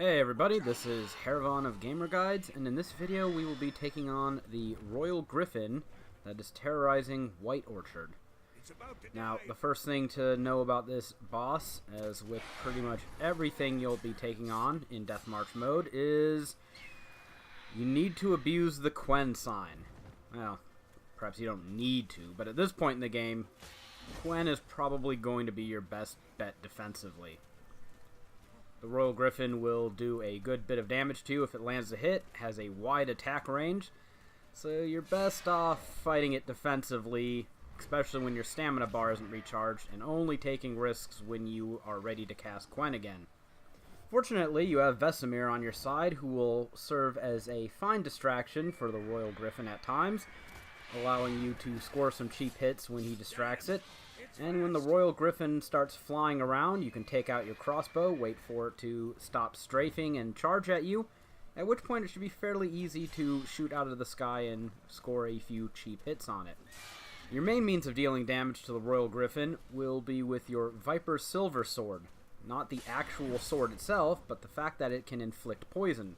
Hey everybody, this is Haeravon of Gamer Guides, and in this video we will be taking on the Royal Griffin that is terrorizing White Orchard. Now, the first thing to know about this boss, as with pretty much everything you'll be taking on in Death March mode, is you need to abuse the Quen sign. Well, perhaps you don't need to, but at this point in the game, Quen is probably going to be your best bet defensively. The Royal Griffin will do a good bit of damage to you if it lands a hit, has a wide attack range, so you're best off fighting it defensively, especially when your stamina bar isn't recharged, and only taking risks when you are ready to cast Quen again. Fortunately, you have Vesemir on your side, who will serve as a fine distraction for the Royal Griffin at times, allowing you to score some cheap hits when he distracts it. And when the Royal Griffin starts flying around, you can take out your crossbow, wait for it to stop strafing and charge at you, at which point it should be fairly easy to shoot out of the sky and score a few cheap hits on it. Your main means of dealing damage to the Royal Griffin will be with your Viper Silver Sword. Not the actual sword itself, but the fact that it can inflict poison,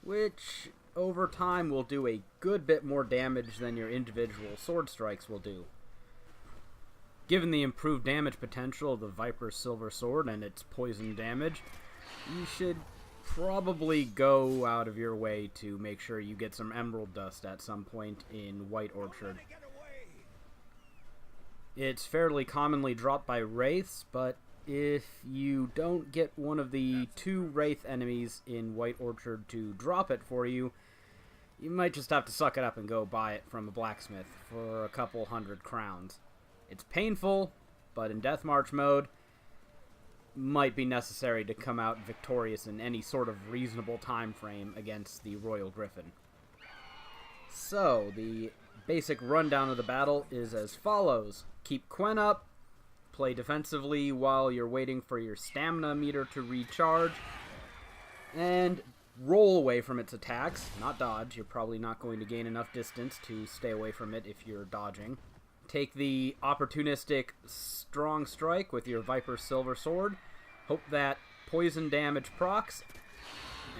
which over time will do a good bit more damage than your individual sword strikes will do. Given the improved damage potential of the Viper Silver Sword and its poison damage, you should probably go out of your way to make sure you get some Emerald Dust at some point in White Orchard. It's fairly commonly dropped by Wraiths, but if you don't get one of the two Wraith enemies in White Orchard to drop it for you, you might just have to suck it up and go buy it from a blacksmith for a couple 100 crowns. It's painful, but in Death March mode, might be necessary to come out victorious in any sort of reasonable time frame against the Royal Griffin. So, the basic rundown of the battle is as follows. Keep Quen up, play defensively while you're waiting for your stamina meter to recharge, and roll away from its attacks, not dodge. You're probably not going to gain enough distance to stay away from it if you're dodging. Take the opportunistic strong strike with your Viper Silver Sword, hope that poison damage procs,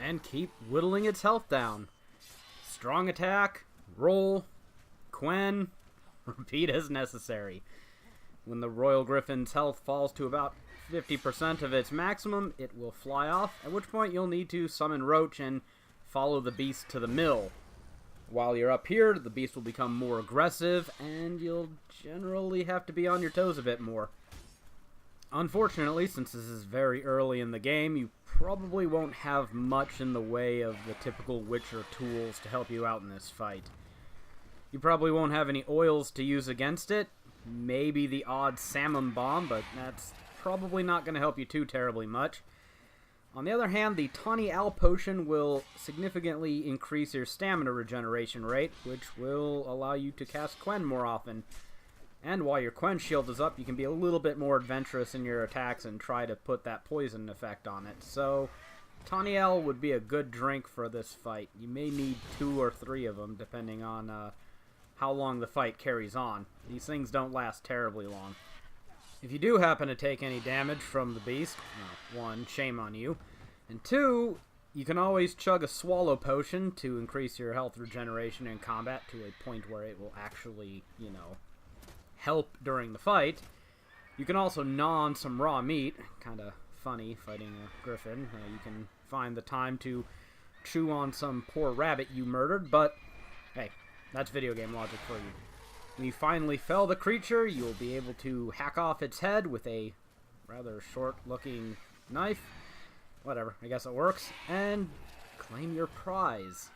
and keep whittling its health down. Strong attack, roll, Quen, repeat as necessary. When the Royal Griffin's health falls to about 50% of its maximum, it will fly off, at which point you'll need to summon Roach and follow the beast to the mill. While you're up here, the beast will become more aggressive, and you'll generally have to be on your toes a bit more. Unfortunately, since this is very early in the game, you probably won't have much in the way of the typical Witcher tools to help you out in this fight. You probably won't have any oils to use against it, maybe the odd salmon bomb, but that's probably not going to help you too terribly much. On the other hand, the Tawny Owl potion will significantly increase your stamina regeneration rate, which will allow you to cast Quen more often. And while your Quen shield is up, you can be a little bit more adventurous in your attacks and try to put that poison effect on it. So, Tawny Owl would be a good drink for this fight. You may need 2 or 3 of them, depending on how long the fight carries on. These things don't last terribly long. If you do happen to take any damage from the beast, well, 1, shame on you, and 2, you can always chug a swallow potion to increase your health regeneration in combat to a point where it will actually, help during the fight. You can also gnaw on some raw meat, kind of funny fighting a griffin. You can find the time to chew on some poor rabbit you murdered, but hey, that's video game logic for you. When you finally fell the creature, you will be able to hack off its head with a rather short-looking knife. Whatever, I guess it works. And claim your prize.